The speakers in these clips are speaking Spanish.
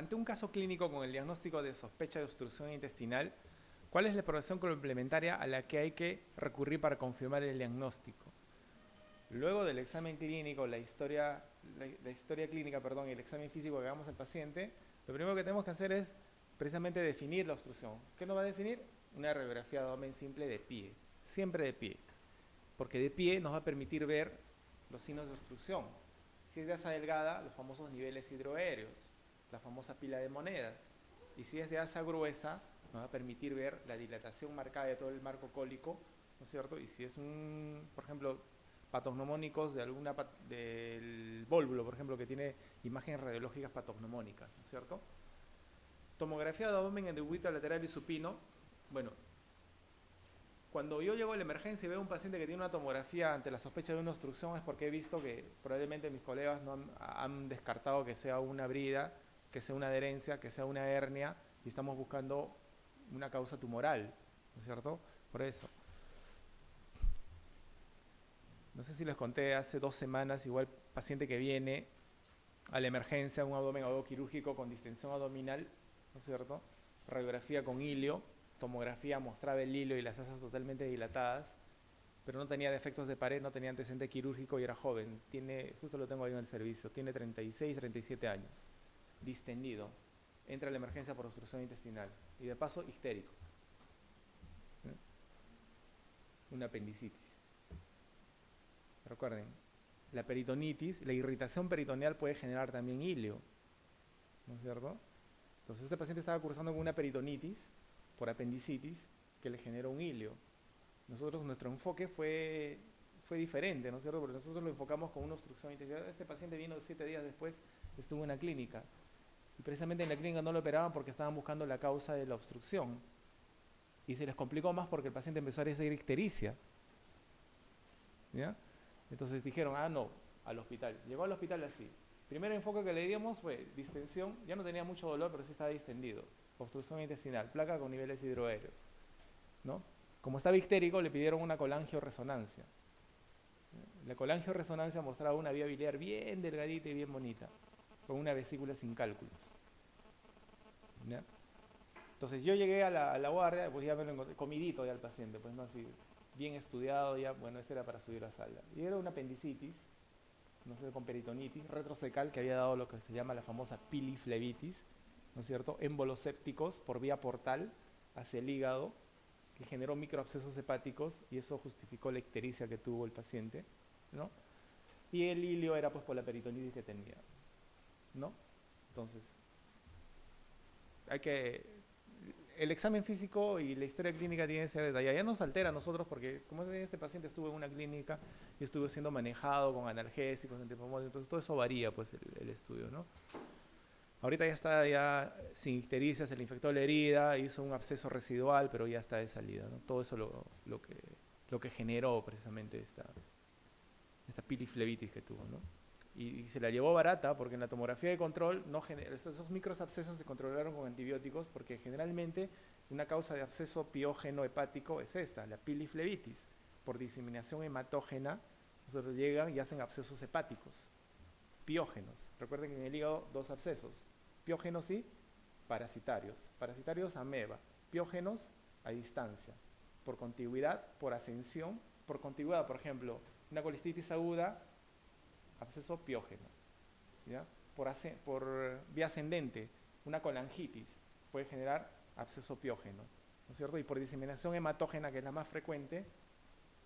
ante un caso clínico con el diagnóstico de sospecha de obstrucción intestinal, ¿cuál es la exploración complementaria a la que hay que recurrir para confirmar el diagnóstico? Luego del examen clínico, la historia clínica, perdón, y el examen físico que hagamos al paciente, lo primero que tenemos que hacer es precisamente definir la obstrucción. ¿Qué nos va a definir? Una radiografía de abdomen simple de pie, siempre de pie, porque de pie nos va a permitir ver los signos de obstrucción. Si es de asa delgada, los famosos niveles hidroaéreos, la famosa pila de monedas. Y si es de asa gruesa, nos va a permitir ver la dilatación marcada de todo el marco cólico, ¿no es cierto? Y si es por ejemplo, patognomónicos del vólvulo, por ejemplo, que tiene imágenes radiológicas patognomónicas, ¿no es cierto? Tomografía de abdomen en decúbito lateral y supino. Bueno, cuando yo llego a la emergencia y veo a un paciente que tiene una tomografía ante la sospecha de una obstrucción es porque he visto que probablemente mis colegas no han descartado que sea una brida, que sea una adherencia, que sea una hernia y estamos buscando una causa tumoral, ¿no es cierto? Por eso. No sé si les conté hace 2 semanas, igual paciente que viene a la emergencia, un abdomen agudo quirúrgico con distensión abdominal, ¿no es cierto? Radiografía con hilio, tomografía mostraba el hilo y las asas totalmente dilatadas, pero no tenía defectos de pared, no tenía antecedente quirúrgico y era joven. Justo lo tengo ahí en el servicio, tiene 36, 37 años, distendido. Entra a la emergencia por obstrucción intestinal y de paso histérico. Una apendicitis. Recuerden, la peritonitis, la irritación peritoneal puede generar también hilio, ¿no es cierto? Entonces este paciente estaba cursando con una peritonitis por apendicitis que le generó un hilio. Nuestro enfoque fue diferente, ¿no es cierto? Porque nosotros lo enfocamos con una obstrucción intestinal. Este paciente vino 7 días después, estuvo en la clínica. Y precisamente en la clínica no lo operaban porque estaban buscando la causa de la obstrucción. Y se les complicó más porque el paciente empezó a recibir ictericia. ¿Ya? Entonces dijeron, no, al hospital. Llegó al hospital así. Primer enfoque que le dimos fue distensión. Ya no tenía mucho dolor, pero sí estaba distendido. Obstrucción intestinal, placa con niveles hidroaéreos, ¿no? Como estaba ictérico, le pidieron una colangioresonancia. La colangioresonancia mostraba una vía biliar bien delgadita y bien bonita, con una vesícula sin cálculos. ¿Ya? Entonces yo llegué a la guardia, pues ya me lo encontré, comidito ya al paciente, pues no así, bien estudiado ya, bueno, este era para subir a sala. Y era una apendicitis, no sé, con peritonitis, retrocecal, que había dado lo que se llama la famosa piliflebitis, ¿no es cierto? Émbolos sépticos por vía portal hacia el hígado, que generó microabscesos hepáticos y eso justificó la ictericia que tuvo el paciente, ¿no? Y el hilio era pues por la peritonitis que tenía, ¿no? Entonces, el examen físico y la historia clínica tiene que ser detallada. Ya nos altera a nosotros porque, como este paciente estuvo en una clínica y estuvo siendo manejado con analgésicos, antipulmones, entonces todo eso varía, pues, el estudio, ¿no? Ahorita ya está ya sin ictericia, se le infectó la herida, hizo un absceso residual, pero ya está de salida, ¿no? Todo eso lo que generó precisamente esta piliflebitis que tuvo, ¿no? Y se la llevó barata porque en la tomografía de control esos microabscesos se controlaron con antibióticos porque generalmente una causa de absceso piógeno hepático es esta, la piliflebitis. Por diseminación hematógena, nosotros llegan y hacen abscesos hepáticos, piógenos. Recuerden que en el hígado 2 abscesos, piógenos y parasitarios. Parasitarios ameba, piógenos a distancia, por contigüidad, por ascensión, por contigüidad, por ejemplo, una colistitis aguda, absceso piógeno, ¿ya? Por vía ascendente, una colangitis puede generar absceso piógeno, ¿no es cierto? Y por diseminación hematógena, que es la más frecuente,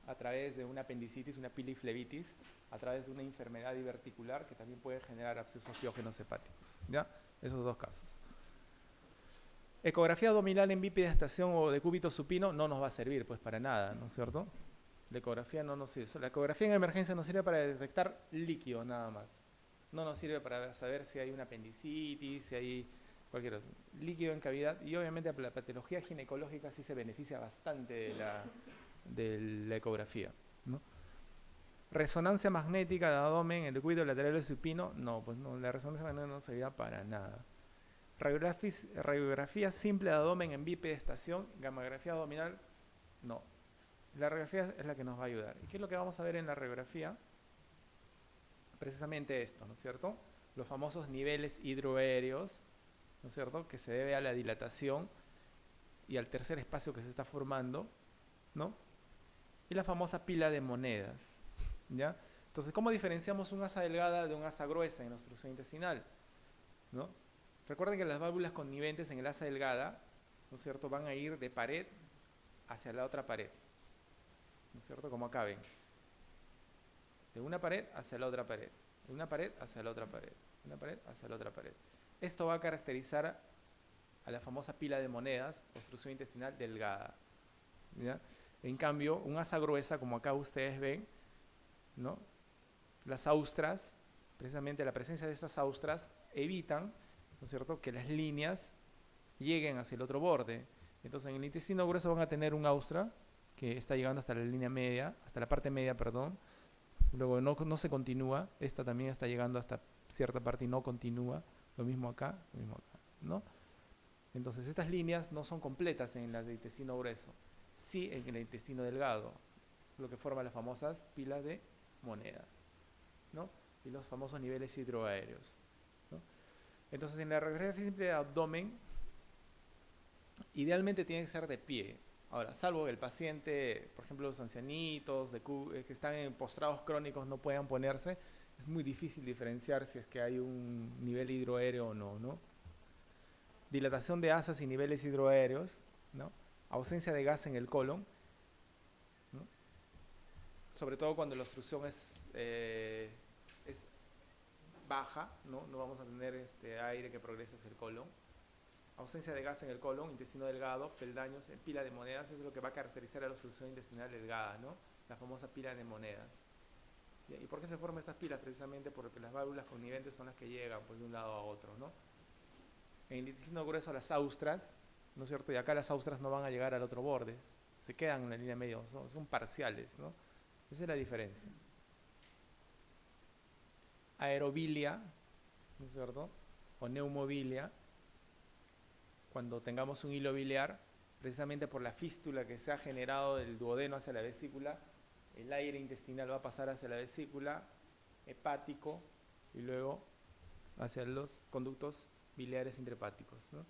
a través de una apendicitis, una piliflebitis, a través de una enfermedad diverticular que también puede generar abscesos piógenos hepáticos, ¿ya? Esos 2 casos. Ecografía abdominal en bipedestación o decúbito supino no nos va a servir, pues, para nada, ¿no es cierto? La ecografía no nos sirve. La ecografía en emergencia nos sirve para detectar líquido nada más. No nos sirve para saber si hay una apendicitis, si hay cualquier otro líquido en cavidad. Y obviamente la patología ginecológica sí se beneficia bastante de la ecografía, ¿no? Resonancia magnética de abdomen, el decúbito lateral supino, no, pues no, la resonancia magnética no servirá para nada. Radiografía simple de abdomen en bipedestación, gamografía abdominal, no. La radiografía es la que nos va a ayudar. ¿Y qué es lo que vamos a ver en la radiografía? Precisamente esto, ¿no es cierto? Los famosos niveles hidroaéreos, ¿no es cierto?, que se debe a la dilatación y al tercer espacio que se está formando, ¿no? Y la famosa pila de monedas, ¿ya? Entonces, ¿cómo diferenciamos un asa delgada de un asa gruesa en la obstrucción intestinal? ¿No? Recuerden que las válvulas conniventes en el asa delgada, ¿no es cierto?, van a ir de pared hacia la otra pared, ¿no es cierto?, como acá ven, de una pared hacia la otra pared, de una pared hacia la otra pared, de una pared hacia la otra pared. Esto va a caracterizar a la famosa pila de monedas, obstrucción intestinal delgada, ¿ya? En cambio, un asa gruesa, como acá ustedes ven, ¿no?, las austras, precisamente la presencia de estas austras evitan, ¿no es cierto?, que las líneas lleguen hacia el otro borde. Entonces en el intestino grueso van a tener un austra que está llegando hasta la línea media, hasta la parte media, perdón. Luego no se continúa, esta también está llegando hasta cierta parte y no continúa. Lo mismo acá, ¿no? Entonces estas líneas no son completas en las del intestino grueso, sí en el intestino delgado. Es lo que forma las famosas pilas de monedas, ¿no? Y los famosos niveles hidroaéreos, ¿no? Entonces en la radiografía simple de abdomen, idealmente tiene que ser de pie. Ahora, salvo que el paciente, por ejemplo los ancianitos que están en postrados crónicos no puedan ponerse, es muy difícil diferenciar si es que hay un nivel hidroaéreo o no, ¿no? Dilatación de asas y niveles hidroaéreos, ¿no? Ausencia de gas en el colon, ¿no? Sobre todo cuando la obstrucción es baja, ¿no? No vamos a tener aire que progrese hacia el colon. Ausencia de gas en el colon, intestino delgado, peldaños, en pila de monedas, es lo que va a caracterizar a la obstrucción intestinal delgada, ¿no? La famosa pila de monedas. ¿Y por qué se forman estas pilas? Precisamente porque las válvulas conniventes son las que llegan, pues, de un lado a otro, ¿no? En el intestino grueso las austras, ¿no es cierto? Y acá las austras no van a llegar al otro borde, se quedan en la línea media, son parciales, ¿no? Esa es la diferencia. Aerobilia, ¿no es cierto?, o neumobilia, cuando tengamos un hilo biliar, precisamente por la fístula que se ha generado del duodeno hacia la vesícula, el aire intestinal va a pasar hacia la vesícula, hepático, y luego hacia los conductos biliares intrahepáticos, ¿no?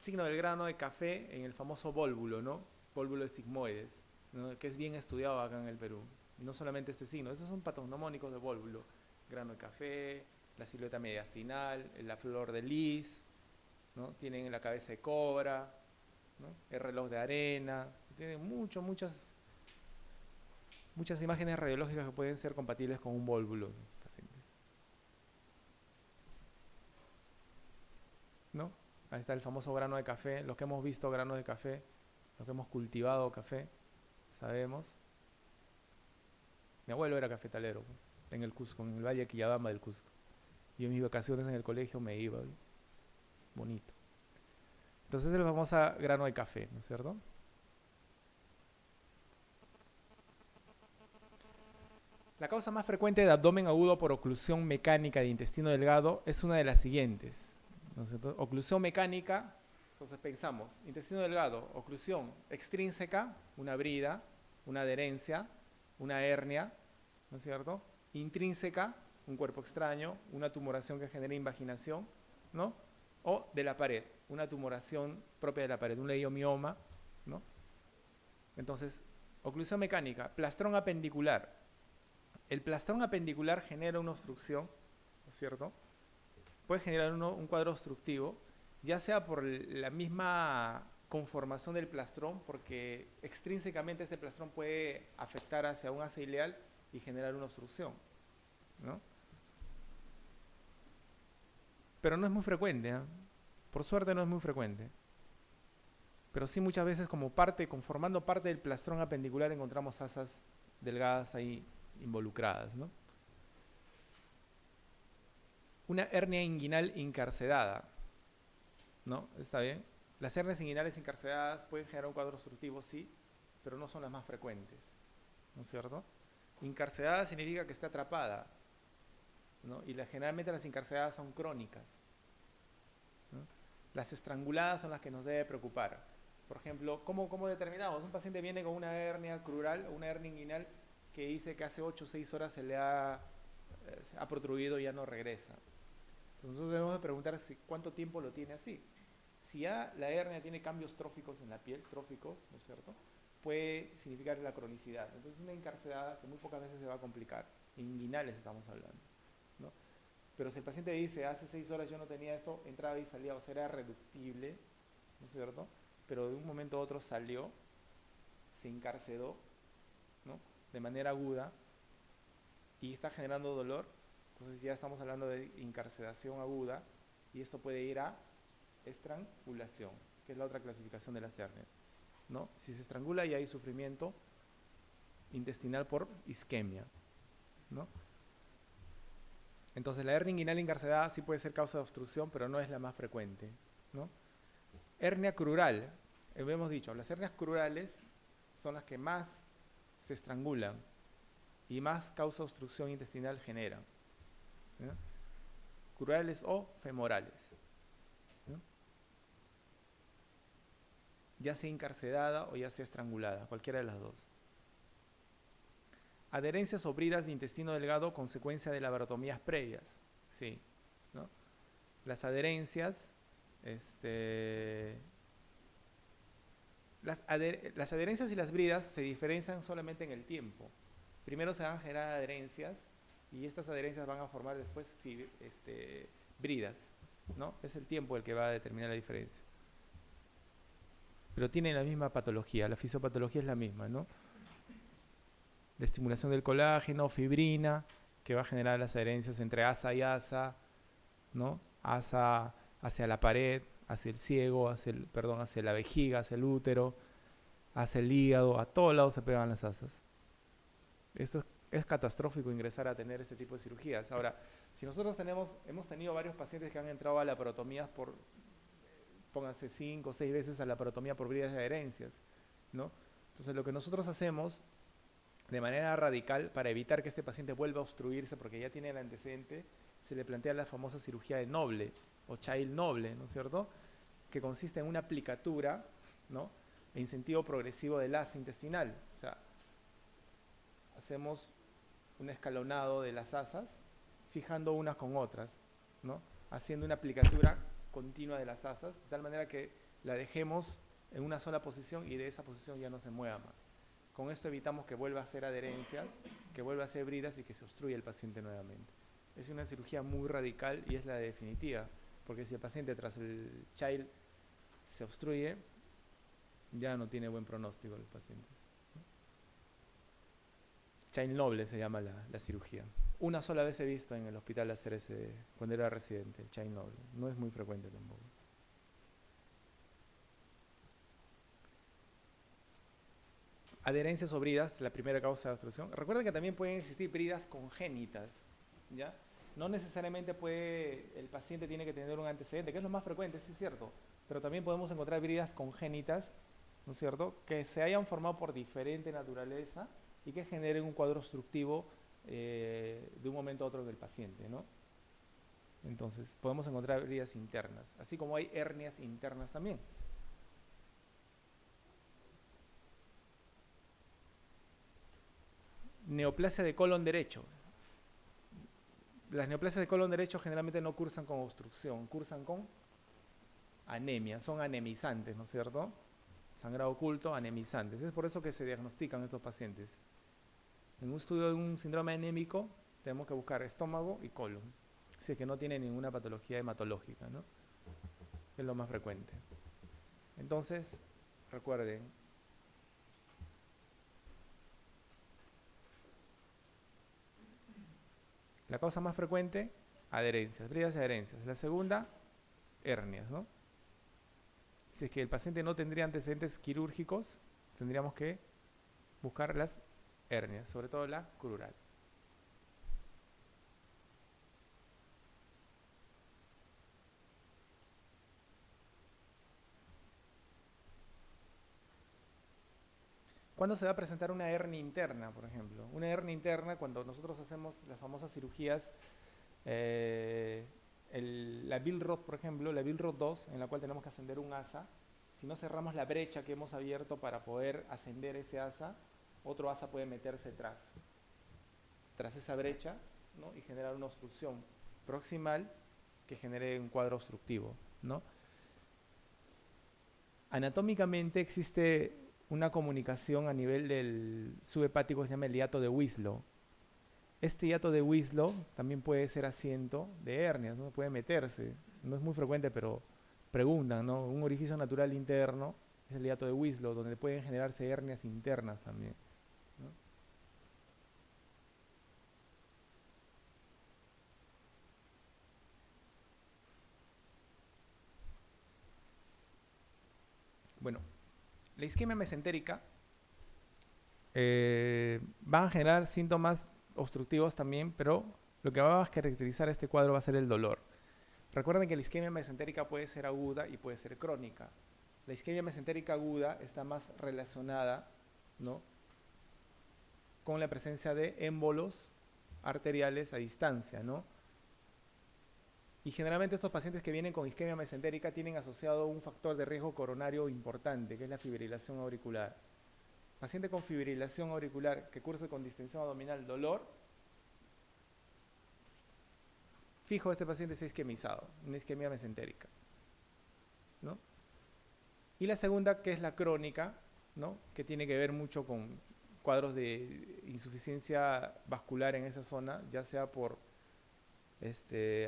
Signo del grano de café en el famoso vólvulo, ¿no? Vólvulo de sigmoides, ¿no?, que es bien estudiado acá en el Perú. Y no solamente este signo, esos son patognomónicos de vólvulo. Grano de café, la silueta mediastinal, la flor de lis, ¿no? Tienen la cabeza de cobra, ¿no?, el reloj de arena, tienen muchas imágenes radiológicas que pueden ser compatibles con un vólvulo, ¿no? Ahí está el famoso grano de café. Los que hemos visto granos de café, los que hemos cultivado café, sabemos. Mi abuelo era cafetalero en el Cusco, en el Valle de Quillabamba del Cusco. Y en mis vacaciones en el colegio me iba, bonito. Entonces es el famoso grano de café, ¿no es cierto? La causa más frecuente de abdomen agudo por oclusión mecánica de intestino delgado es una de las siguientes, ¿no es cierto? Oclusión mecánica, entonces pensamos, intestino delgado, oclusión extrínseca, una brida, una adherencia, una hernia, ¿no es cierto? Intrínseca, un cuerpo extraño, una tumoración que genera invaginación, ¿no? O de la pared, una tumoración propia de la pared, un leiomioma, ¿no? Entonces, oclusión mecánica, plastrón apendicular. El plastrón apendicular genera una obstrucción, ¿no es cierto? Puede generar un cuadro obstructivo, ya sea por la misma conformación del plastrón, porque extrínsecamente este plastrón puede afectar hacia un asa ileal y generar una obstrucción, ¿no? Pero no es muy frecuente, ¿eh? Por suerte no es muy frecuente. Pero sí muchas veces conformando parte del plastrón apendicular encontramos asas delgadas ahí involucradas, ¿no? Una hernia inguinal incarcerada, ¿no? ¿Está bien? Las hernias inguinales incarceradas pueden generar un cuadro obstructivo, sí, pero no son las más frecuentes, ¿no es cierto? Incarcerada significa que está atrapada, ¿no? Y generalmente las incarceradas son crónicas, ¿no? Las estranguladas son las que nos debe preocupar. Por ejemplo, ¿cómo determinamos? Un paciente viene con una hernia crural o una hernia inguinal que dice que hace 8 o 6 horas se le ha protruido y ya no regresa. Entonces nosotros debemos de preguntar cuánto tiempo lo tiene así. Si ya la hernia tiene cambios tróficos en la piel, tróficos, ¿no es cierto? Puede significar la cronicidad. Entonces una encarcelada que muy pocas veces se va a complicar, inguinales estamos hablando, ¿no? Pero si el paciente dice, hace 6 horas yo no tenía esto, entraba y salía, o sea, era reductible, ¿no es cierto? Pero de un momento a otro salió, se encarceló, ¿no? De manera aguda y está generando dolor, entonces ya estamos hablando de encarcelación aguda y esto puede ir a estrangulación, que es la otra clasificación de las hernias, ¿no? Si se estrangula ya hay sufrimiento intestinal por isquemia, ¿no? Entonces la hernia inguinal encarcelada sí puede ser causa de obstrucción, pero no es la más frecuente, ¿no? Hernia crural, hemos dicho, las hernias crurales son las que más se estrangulan y más causa obstrucción intestinal generan, ¿no? Crurales o femorales, ¿no? Ya sea encarcelada o ya sea estrangulada, cualquiera de las dos. Adherencias o bridas de intestino delgado, consecuencia de laparotomías previas. Sí, ¿no? Las adherencias, las adherencias y las bridas se diferencian solamente en el tiempo. Primero se van a generar adherencias y estas adherencias van a formar después bridas, ¿no? Es el tiempo el que va a determinar la diferencia. Pero tienen la misma patología, la fisiopatología es la misma, ¿no? La estimulación del colágeno, fibrina, que va a generar las adherencias entre asa y asa, ¿no? Asa hacia la pared, hacia el ciego, hacia la vejiga, hacia el útero, hacia el hígado, a todos lados se pegan las asas. Esto es catastrófico ingresar a tener este tipo de cirugías. Ahora, si nosotros hemos tenido varios pacientes que han entrado a laparotomías por, pónganse 5 o 6 veces a laparotomía por bridas de adherencias, ¿no? Entonces lo que nosotros hacemos de manera radical para evitar que este paciente vuelva a obstruirse porque ya tiene el antecedente, se le plantea la famosa cirugía de Noble o Child Noble, ¿no es cierto? Que consiste en una aplicatura, ¿no? En sentido progresivo del asa intestinal. O sea, hacemos un escalonado de las asas, fijando unas con otras, ¿no? Haciendo una aplicatura continua de las asas, de tal manera que la dejemos en una sola posición y de esa posición ya no se mueva más. Con esto evitamos que vuelva a hacer adherencias, que vuelva a hacer bridas y que se obstruya el paciente nuevamente. Es una cirugía muy radical y es la definitiva, porque si el paciente tras el child se obstruye, ya no tiene buen pronóstico el paciente. Child Noble se llama la cirugía. Una sola vez he visto en el hospital hacer ese, cuando era residente, el Child Noble. No es muy frecuente tampoco. Adherencias o bridas, la primera causa de obstrucción. Recuerden que también pueden existir bridas congénitas, ¿ya? No necesariamente el paciente tiene que tener un antecedente, que es lo más frecuente, sí es cierto, pero también podemos encontrar bridas congénitas, ¿no es cierto?, que se hayan formado por diferente naturaleza y que generen un cuadro obstructivo de un momento a otro del paciente, ¿no? Entonces, podemos encontrar bridas internas, así como hay hernias internas también. Neoplasia de colon derecho. Las neoplasias de colon derecho generalmente no cursan con obstrucción, cursan con anemia, son anemizantes, ¿no es cierto? Sangrado oculto, anemizantes. Es por eso que se diagnostican estos pacientes. En un estudio de un síndrome anémico tenemos que buscar estómago y colon, si es que no tiene ninguna patología hematológica, ¿no? Es lo más frecuente. Entonces, recuerden, la causa más frecuente, adherencias, bridas y adherencias. La segunda, hernias, ¿no? Si es que el paciente no tendría antecedentes quirúrgicos, tendríamos que buscar las hernias, sobre todo la crural. ¿Cuándo se va a presentar una hernia interna, por ejemplo? Una hernia interna cuando nosotros hacemos las famosas cirugías, la Billroth, por ejemplo, la Billroth 2, en la cual tenemos que ascender un asa. Si no cerramos la brecha que hemos abierto para poder ascender ese asa, otro asa puede meterse tras esa brecha, ¿no? Y generar una obstrucción proximal que genere un cuadro obstructivo, ¿no? Anatómicamente existe una comunicación a nivel del subhepático que se llama el hiato de Wislow. Este hiato de Wislow también puede ser asiento de hernias, ¿no? Puede meterse, no es muy frecuente, pero preguntan, ¿no? Un orificio natural interno es el hiato de Wislow, donde pueden generarse hernias internas también, ¿no? Bueno, la isquemia mesentérica va a generar síntomas obstructivos también, pero lo que va a caracterizar este cuadro va a ser el dolor. Recuerden que la isquemia mesentérica puede ser aguda y puede ser crónica. La isquemia mesentérica aguda está más relacionada, ¿no?, con la presencia de émbolos arteriales a distancia, ¿no? Y generalmente estos pacientes que vienen con isquemia mesentérica tienen asociado un factor de riesgo coronario importante, que es la fibrilación auricular. Paciente con fibrilación auricular que curse con distensión abdominal, dolor, fijo este paciente es isquemizado, una isquemia mesentérica, ¿no? Y la segunda, que es la crónica, ¿no?, que tiene que ver mucho con cuadros de insuficiencia vascular en esa zona, ya sea por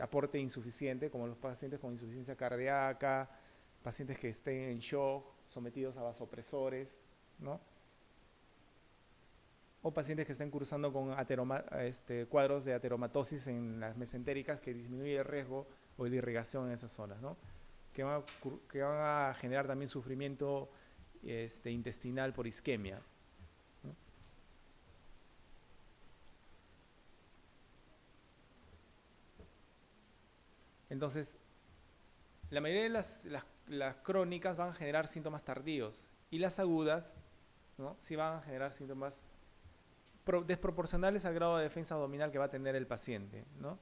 aporte insuficiente, como los pacientes con insuficiencia cardíaca, pacientes que estén en shock, sometidos a vasopresores, ¿no?, o pacientes que estén cursando con cuadros de ateromatosis en las mesentéricas que disminuye el riesgo o de irrigación en esas zonas, ¿no?, que van a generar también sufrimiento intestinal por isquemia, ¿no? Entonces, la mayoría de las crónicas van a generar síntomas tardíos y las agudas, ¿no?, sí van a generar síntomas desproporcionales al grado de defensa abdominal que va a tener el paciente, ¿no?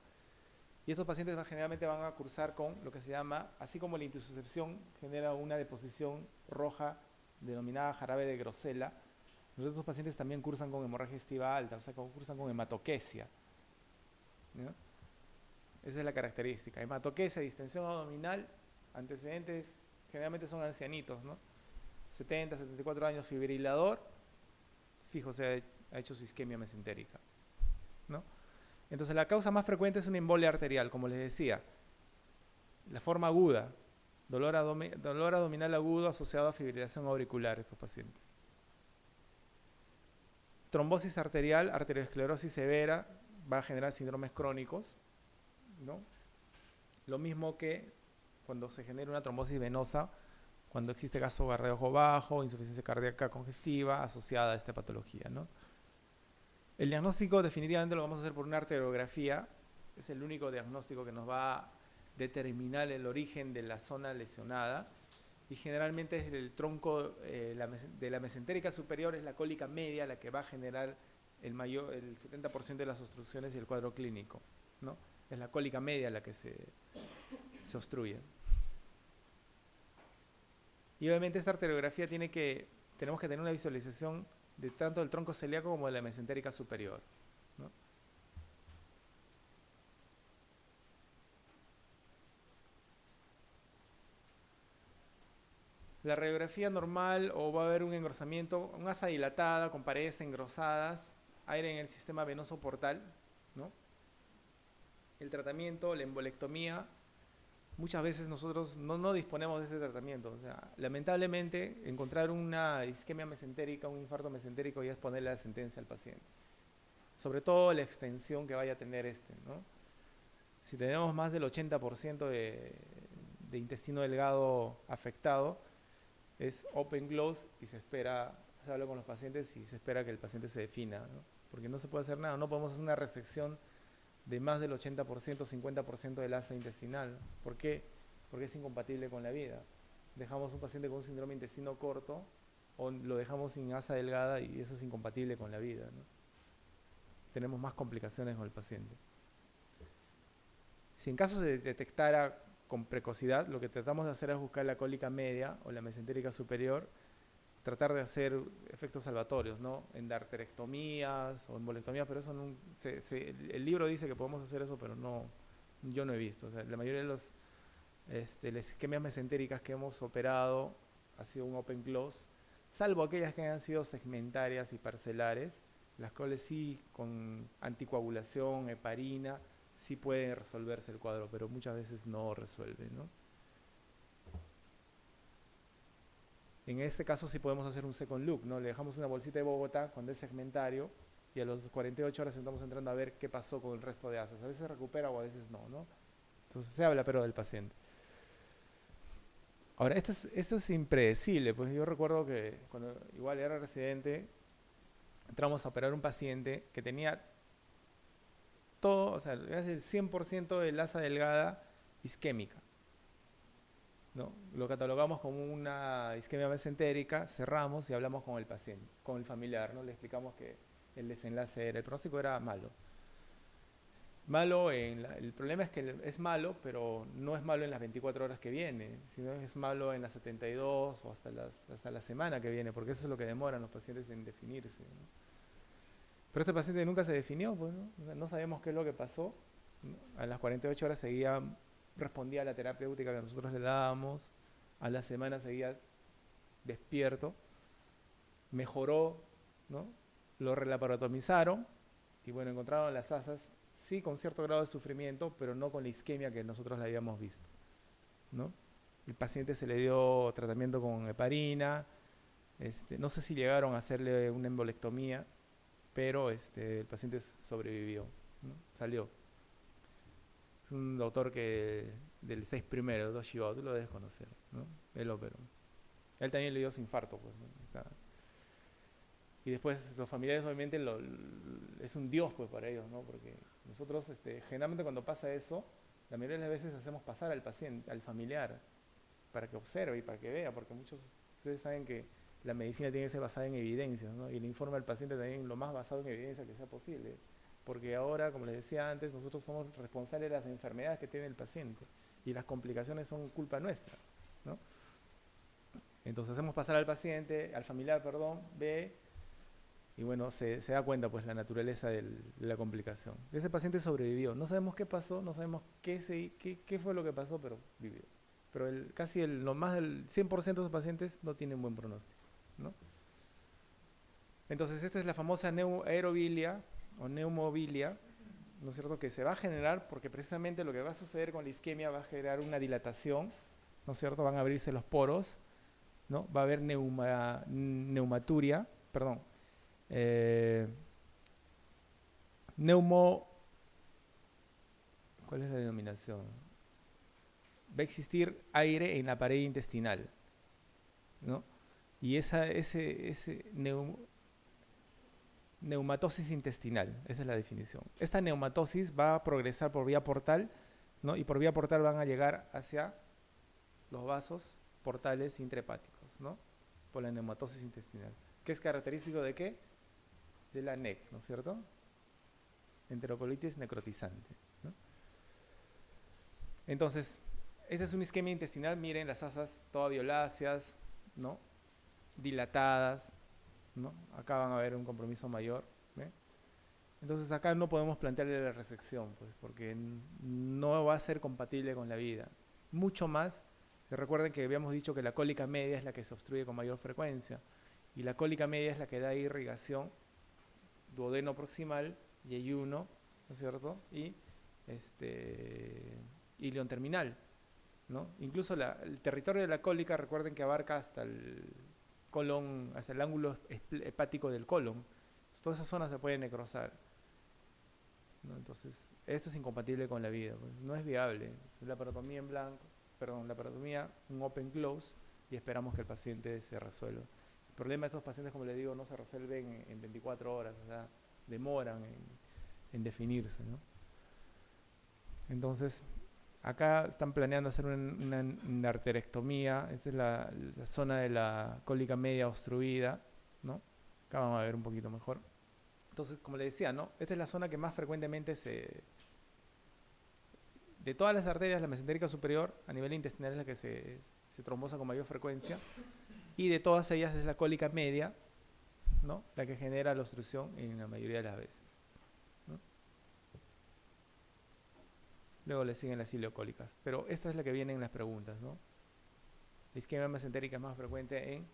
Y estos pacientes generalmente van a cursar con lo que se llama, así como la intususcepción genera una deposición roja denominada jarabe de Grosella, los otros pacientes también cursan con hemorragia estiva alta, o sea, cursan con hematoquesia, ¿no? Esa es la característica. Hematoquesia, distensión abdominal, antecedentes, generalmente son ancianitos, ¿no? 70, 74 años, fibrilador, fijo, se ha hecho su isquemia mesentérica, ¿no? Entonces la causa más frecuente es una embolia arterial, como les decía. La forma aguda, dolor abdominal agudo asociado a fibrilación auricular, estos pacientes. Trombosis arterial, arteriosclerosis severa, va a generar síndromes crónicos, ¿no? Lo mismo que cuando se genera una trombosis venosa, cuando existe gasto cardíaco bajo, insuficiencia cardíaca congestiva asociada a esta patología, ¿no? El diagnóstico definitivamente lo vamos a hacer por una arteriografía, es el único diagnóstico que nos va a determinar el origen de la zona lesionada, y generalmente es el tronco de la mesentérica superior, es la cólica media la que va a generar el 70% de las obstrucciones y el cuadro clínico, ¿no? Es la cólica media la que se obstruye. Y obviamente esta arteriografía tenemos que tener una visualización de tanto del tronco celíaco como de la mesentérica superior, ¿no? La radiografía normal, o va a haber un engrosamiento, un asa dilatada con paredes engrosadas, aire en el sistema venoso portal, ¿no? El tratamiento, la embolectomía, muchas veces nosotros no disponemos de ese tratamiento. O sea, lamentablemente, encontrar una isquemia mesentérica, un infarto mesentérico, ya es ponerle la sentencia al paciente. Sobre todo la extensión que vaya a tener ¿no? Si tenemos más del 80% de intestino delgado afectado, es open close y se habla con los pacientes y se espera que el paciente se defina, ¿no? Porque no se puede hacer nada, no podemos hacer una resección de más del 80%, 50% del asa intestinal. ¿Por qué? Porque es incompatible con la vida. Dejamos un paciente con un síndrome de intestino corto o lo dejamos sin asa delgada y eso es incompatible con la vida, ¿no? Tenemos más complicaciones con el paciente. Si en caso se detectara con precocidad, lo que tratamos de hacer es buscar la cólica media o la mesentérica superior, tratar de hacer efectos salvatorios, ¿no? Endarterectomías o embolectomías, pero eso no, el libro dice que podemos hacer eso, pero no yo no he visto. O sea, la mayoría de las isquemias mesentéricas que hemos operado ha sido un open close, salvo aquellas que han sido segmentarias y parcelares, las cuales sí con anticoagulación, heparina, sí puede resolverse el cuadro, pero muchas veces no resuelve, ¿no? En este caso sí podemos hacer un second look, ¿no? Le dejamos una bolsita de Bogotá cuando es segmentario y a los 48 horas estamos entrando a ver qué pasó con el resto de asas. A veces recupera o a veces no, ¿no? Entonces se habla pero del paciente. Ahora, esto es impredecible, pues yo recuerdo que cuando igual era residente, entramos a operar un paciente que tenía todo, o sea, el 100% del asa delgada isquémica, ¿no? Lo catalogamos como una isquemia mesentérica, cerramos y hablamos con el paciente, con el familiar, ¿no? Le explicamos que el desenlace era, el pronóstico era malo. Malo, el problema es que es malo, pero no es malo en las 24 horas que viene, sino es malo en las 72 o hasta la semana que viene, porque eso es lo que demoran los pacientes en definirse, ¿no? Pero este paciente nunca se definió, pues, ¿no? O sea, no sabemos qué es lo que pasó, ¿no? A las 48 horas seguía, respondía a la terapéutica que nosotros le dábamos, a la semana seguía despierto, mejoró, ¿no? Lo relaparotomizaron y bueno, encontraron las asas, sí con cierto grado de sufrimiento, pero no con la isquemia que nosotros le habíamos visto, ¿no? El paciente se le dio tratamiento con heparina, no sé si llegaron a hacerle una embolectomía, pero el paciente sobrevivió, ¿no? Salió. Es un doctor que del 6 primero, Doshiba, tú lo debes conocer, ¿no? Él operó. Él también le dio su infarto, pues, ¿no? Y después los familiares obviamente es un dios pues para ellos, ¿no? Porque nosotros generalmente cuando pasa eso, la mayoría de las veces hacemos pasar al paciente, al familiar, para que observe y para que vea, porque muchos de ustedes saben que la medicina tiene que ser basada en evidencias, ¿no? Y el informe al paciente también lo más basado en evidencia que sea posible. Porque ahora, como les decía antes, nosotros somos responsables de las enfermedades que tiene el paciente y las complicaciones son culpa nuestra, ¿no? Entonces hacemos pasar al paciente, al familiar, perdón, ve y bueno, se da cuenta pues la naturaleza de la complicación. Ese paciente sobrevivió, no sabemos qué pasó, no sabemos qué fue lo que pasó, pero vivió. Pero lo más del 100% de los pacientes no tienen buen pronóstico, ¿no? Entonces esta es la famosa aerobilia o neumobilia, ¿no es cierto?, que se va a generar porque precisamente lo que va a suceder con la isquemia va a generar una dilatación, ¿no es cierto?, van a abrirse los poros, ¿no? Va a haber neumaturia, perdón, neumo, ¿cuál es la denominación? Va a existir aire en la pared intestinal, ¿no? Y neumatosis intestinal, esa es la definición. Esta neumatosis va a progresar por vía portal, ¿no? Y por vía portal van a llegar hacia los vasos portales intrahepáticos, ¿no? Por la neumatosis intestinal. ¿Qué es característico de qué? De la NEC, ¿no es cierto? Enterocolitis necrotizante, ¿no? Entonces, esta es una isquemia intestinal, miren las asas todas violáceas, ¿no? Dilatadas, ¿no? Acá van a haber un compromiso mayor, ¿ve? Entonces acá no podemos plantearle la resección, pues, porque no va a ser compatible con la vida. Mucho más, recuerden que habíamos dicho que la cólica media es la que se obstruye con mayor frecuencia, y la cólica media es la que da irrigación duodeno proximal y ayuno, ¿no es cierto? Y ilion terminal, ¿no? Incluso el territorio de la cólica, recuerden que abarca hasta el colon, hasta el ángulo hepático del colon. Toda esa zona se puede necrosar, ¿no? Entonces, esto es incompatible con la vida, pues, no es viable. La laparotomía en blanco, perdón, la laparotomía un open close y esperamos que el paciente se resuelva. El problema de estos pacientes, como les digo, no se resuelven en 24 horas, o sea, demoran en definirse, ¿no? Entonces, acá están planeando hacer una arterectomía. Esta es la zona de la cólica media obstruida, ¿no? Acá vamos a ver un poquito mejor. Entonces, como les decía, ¿no? Esta es la zona que más frecuentemente de todas las arterias, la mesentérica superior, a nivel intestinal es la que se trombosa con mayor frecuencia. Y de todas ellas es la cólica media, ¿no? La que genera la obstrucción en la mayoría de las veces, ¿no? Luego le siguen las ileocólicas. Pero esta es la que viene en las preguntas, ¿no? La isquemia mesentérica es más frecuente en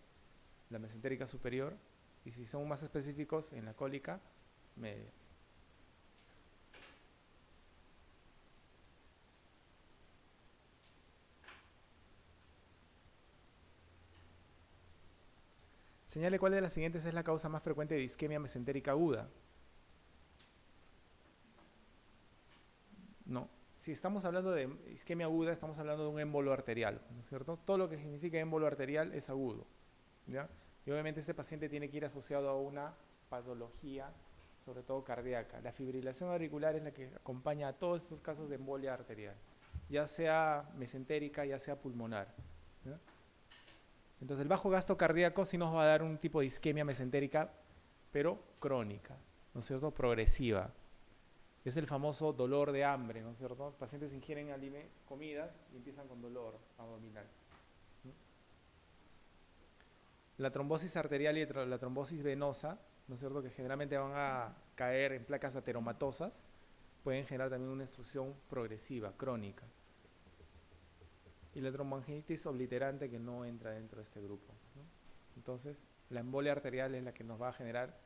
la mesentérica superior y si son más específicos en la cólica media. Señale cuál de las siguientes es la causa más frecuente de isquemia mesentérica aguda. No. Si estamos hablando de isquemia aguda, estamos hablando de un émbolo arterial, ¿no es cierto? Todo lo que significa émbolo arterial es agudo, ¿ya? Y obviamente este paciente tiene que ir asociado a una patología, sobre todo cardíaca. La fibrilación auricular es la que acompaña a todos estos casos de embolia arterial, ya sea mesentérica, ya sea pulmonar, ¿ya? Entonces el bajo gasto cardíaco sí nos va a dar un tipo de isquemia mesentérica, pero crónica, ¿no es cierto? Progresiva. Es el famoso dolor de hambre, ¿no es cierto? Pacientes ingieren comida y empiezan con dolor abdominal. La trombosis arterial y la trombosis venosa, ¿no es cierto?, que generalmente van a caer en placas ateromatosas, pueden generar también una obstrucción progresiva, crónica. Y la tromboanginitis obliterante que no entra dentro de este grupo, ¿no? Entonces, la embolia arterial es la que nos va a generar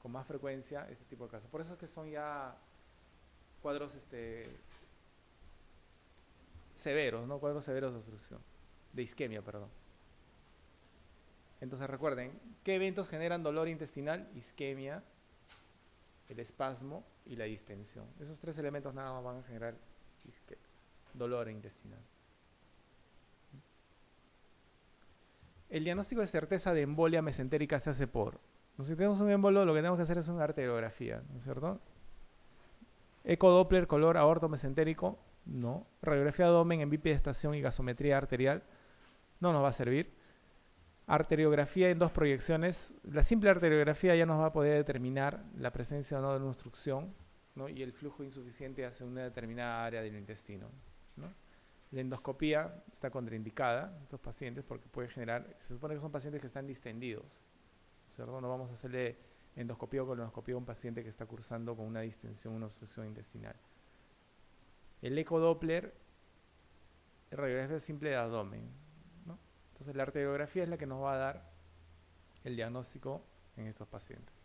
con más frecuencia este tipo de casos. Por eso es que son ya cuadros severos, ¿no? Cuadros severos de obstrucción, de isquemia, perdón. Entonces recuerden, ¿qué eventos generan dolor intestinal? Isquemia, el espasmo y la distensión. Esos tres elementos nada más van a generar dolor intestinal. El diagnóstico de certeza de embolia mesentérica se hace por... Si tenemos un émbolo, lo que tenemos que hacer es una arteriografía, ¿no es cierto? Ecodoppler, color aorto mesentérico, no. Radiografía de abdomen en bipedestación y gasometría arterial, no nos va a servir. Arteriografía en dos proyecciones. La simple arteriografía ya nos va a poder determinar la presencia o no de una obstrucción, ¿no? Y el flujo insuficiente hacia una determinada área del intestino, ¿no? La endoscopía está contraindicada en estos pacientes porque puede generar, se supone que son pacientes que están distendidos, ¿cierto? No vamos a hacerle endoscopía o colonoscopía a un paciente que está cursando con una distensión, una obstrucción intestinal. El ecodoppler, radiografía simple de abdomen, ¿no? Entonces la arteriografía es la que nos va a dar el diagnóstico en estos pacientes.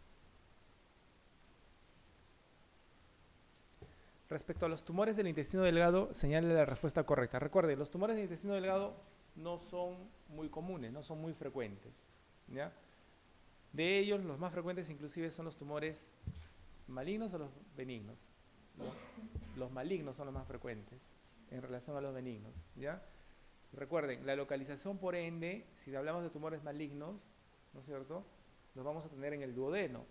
Respecto a los tumores del intestino delgado, señale la respuesta correcta. Recuerde, los tumores del intestino delgado no son muy comunes, no son muy frecuentes, ¿ya? De ellos, los más frecuentes inclusive son los tumores malignos o los benignos. Los malignos son los más frecuentes en relación a los benignos, ¿ya? Recuerden, la localización por ende, si hablamos de tumores malignos, ¿no es cierto?, los vamos a tener en el duodeno,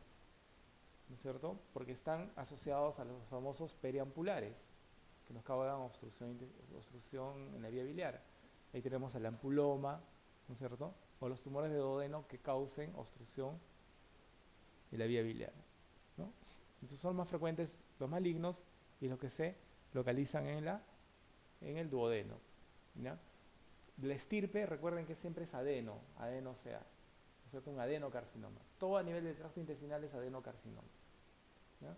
¿no es cierto?, porque están asociados a los famosos periampulares, que nos causan obstrucción en la vía biliar. Ahí tenemos el ampuloma, ¿no es cierto?, o los tumores de duodeno que causen obstrucción de la vía biliar, ¿no? Entonces son más frecuentes los malignos y los que se localizan en el duodeno, ¿ya? La estirpe, recuerden que siempre es adeno sea, ¿no es cierto?, un adenocarcinoma. Todo a nivel del tracto intestinal es adenocarcinoma, ¿ya?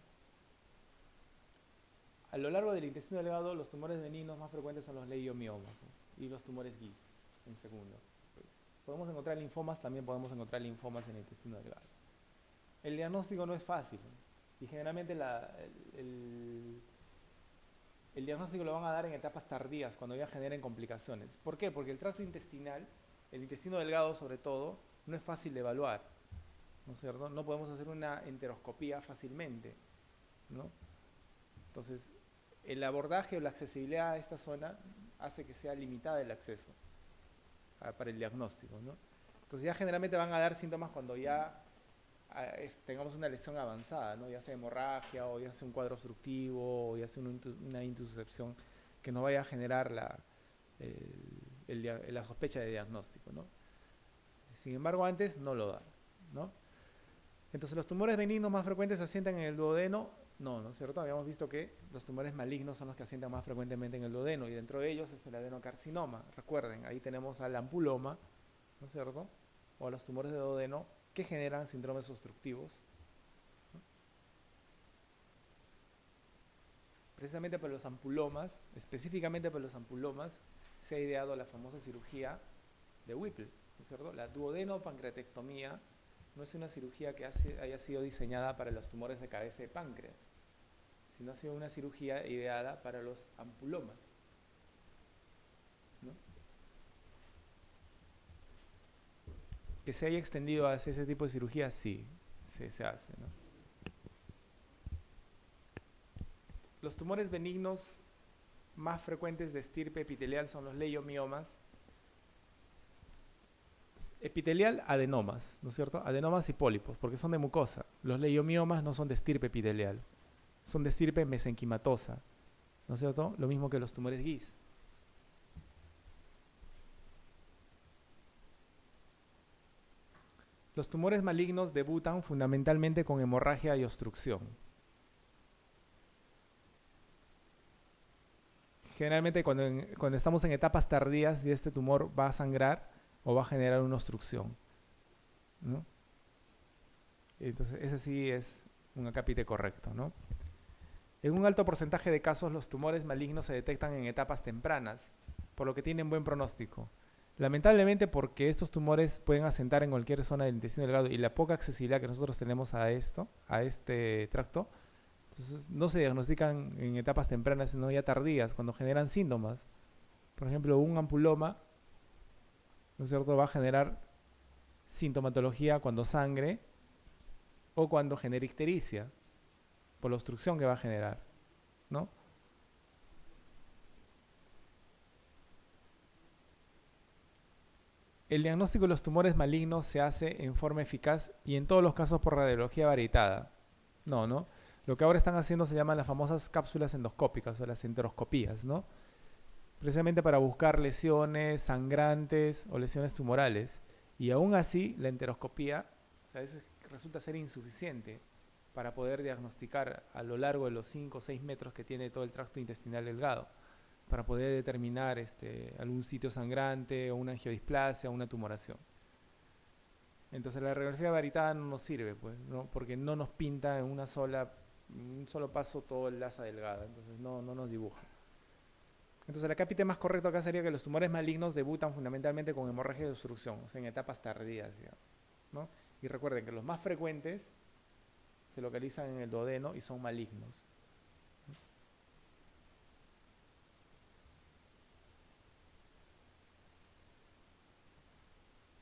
A lo largo del intestino delgado, los tumores benignos más frecuentes son los leiomiomas, ¿no?, y los tumores Guis en segundo. Pues, podemos encontrar linfomas, también podemos encontrar linfomas en el intestino delgado. El diagnóstico no es fácil, ¿no? Y generalmente el diagnóstico lo van a dar en etapas tardías, cuando ya generen complicaciones. ¿Por qué? Porque el tracto intestinal, el intestino delgado sobre todo, no es fácil de evaluar, ¿no es cierto? No podemos hacer una enteroscopía fácilmente, ¿no? Entonces, el abordaje o la accesibilidad a esta zona hace que sea limitada el acceso para el diagnóstico, ¿no? Entonces ya generalmente van a dar síntomas cuando ya tengamos una lesión avanzada, ¿no?, ya sea hemorragia o ya sea un cuadro obstructivo o ya sea una intususcepción que nos vaya a generar la sospecha de diagnóstico, ¿no? Sin embargo, antes no lo da, ¿no? Entonces, ¿los tumores benignos más frecuentes se asientan en el duodeno? No, ¿no es cierto? Habíamos visto que los tumores malignos son los que asientan más frecuentemente en el duodeno y dentro de ellos es el adenocarcinoma. Recuerden, ahí tenemos al ampuloma, ¿no es cierto?, o a los tumores de duodeno que generan síndromes obstructivos, ¿no? Precisamente para los ampulomas, específicamente para los ampulomas, se ha ideado la famosa cirugía de Whipple, ¿no es cierto? La duodenopancreatectomía no es una cirugía que haya sido diseñada para los tumores de cabeza de páncreas, sino ha sido una cirugía ideada para los ampulomas, ¿no? Que se haya extendido hacia ese tipo de cirugía, sí, se hace, ¿no? Los tumores benignos más frecuentes de estirpe epitelial son los leiomiomas. Epitelial, adenomas, ¿no es cierto? Adenomas y pólipos, porque son de mucosa. Los leiomiomas no son de estirpe epitelial, son de estirpe mesenquimatosa, ¿no es cierto? Lo mismo que los tumores Guis. Los tumores malignos debutan fundamentalmente con hemorragia y obstrucción. Generalmente cuando estamos en etapas tardías y este tumor va a sangrar o va a generar una obstrucción, ¿no? Entonces ese sí es un acápite correcto, ¿no? En un alto porcentaje de casos los tumores malignos se detectan en etapas tempranas, por lo que tienen buen pronóstico. Lamentablemente, porque estos tumores pueden asentar en cualquier zona del intestino delgado y la poca accesibilidad que nosotros tenemos a este tracto, entonces no se diagnostican en etapas tempranas, sino ya tardías, cuando generan síntomas. Por ejemplo, un ampuloma, ¿no es cierto?, va a generar sintomatología cuando sangre o cuando genere ictericia, por la obstrucción que va a generar, ¿no? El diagnóstico de los tumores malignos se hace en forma eficaz y en todos los casos por radiología varietada. No, ¿no? Lo que ahora están haciendo se llaman las famosas cápsulas endoscópicas o las enteroscopías, ¿no? Precisamente para buscar lesiones sangrantes o lesiones tumorales. Y aún así, la enteroscopía, o sea, a veces resulta ser insuficiente para poder diagnosticar a lo largo de los 5 o 6 metros que tiene todo el tracto intestinal delgado, para poder determinar algún sitio sangrante o una angiodisplasia o una tumoración. Entonces la radiografía varietada no nos sirve, pues, ¿no? Porque no nos pinta en un solo paso todo el asa delgada, entonces no nos dibuja. Entonces el acápite más correcto acá sería que los tumores malignos debutan fundamentalmente con hemorragia de obstrucción, o sea, en etapas tardías, digamos, ¿no? Y recuerden que los más frecuentes se localizan en el duodeno y son malignos.